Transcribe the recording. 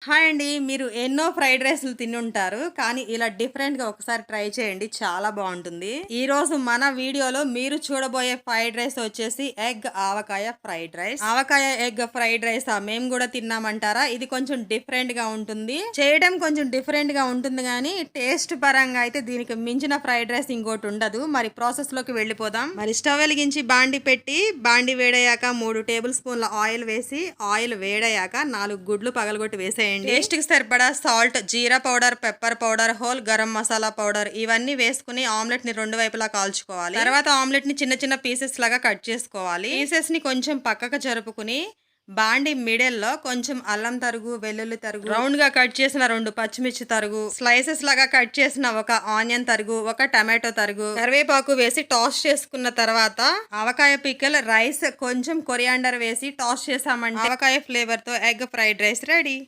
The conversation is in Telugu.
హాయ్ అండి. మీరు ఎన్నో ఫ్రైడ్ రైస్‌లు తినుంటారు. కానీ ఇలా డిఫరెంట్‌గా ఒకసారి ట్రై చేయండి. చాలా బావుంటుంది. ఈరోజు మన వీడియోలో మీరు చూడబోయే ఫ్రైడ్ రైస్ వచ్చేసి ఎగ్ ఆవకాయ ఫ్రైడ్ రైస్. ఆవకాయ ఎగ్ ఫ్రైడ్ రైసా? మేము గూడా తిన్నామంటారా? ఇది కొంచెం డిఫరెంట్‌గా ఉంటుంది. చేయడం కొంచెం డిఫరెంట్‌గా ఉంటుంది గానీ, టేస్ట్ పరంగా అయితే దీనికి మించిన ఫ్రైడ్ రైస్ ఇంకోటుండదు. మరి ప్రాసెస్‌లోకి వెళ్ళిపోదాం. మరి స్టవ్ వెలిగించి బాండి పెట్టి, బాండి వేడయ్యాక 3 టేబుల్ స్పూన్ల ఆయిల్ వేసి, ఆయిల్ వేడయ్యాక 4 గుడ్లు పగలగొట్టి వేసేయండి. టేస్ట్ కి సరిపడా సాల్ట్, జీరా powder, pepper powder, whole garam masala powder ఇవన్నీ వేసుకుని ఆమ్లెట్ ని 2 వైపులా కాల్చుకోవాలి. తర్వాత ఆమ్లెట్ ని చిన్న చిన్న పీసెస్ లాగా కట్ చేసుకోవాలి. పీసెస్ ని కొంచెం పక్కకు జరుపుకుని బాండి మిడిల్ లో కొంచెం అల్లం తరుగు, వెల్లుల్లి తరుగు, రౌండ్ గా కట్ చేసిన 2 పచ్చిమిర్చి తరుగు, స్లైసెస్ లాగా కట్ చేసిన 1 ఆనియన్ తరుగు, 1 టమాటో తరుగు, కరివేపాకు వేసి టాస్ చేసుకున్న తర్వాత ఆవకాయ పిక్కల్, రైస్, కొంచెం కొరియాండర్ వేసి టాస్ చేసామంటే ఆవకాయ ఫ్లేవర్ తో ఎగ్ ఫ్రైడ్ రైస్ రెడీ.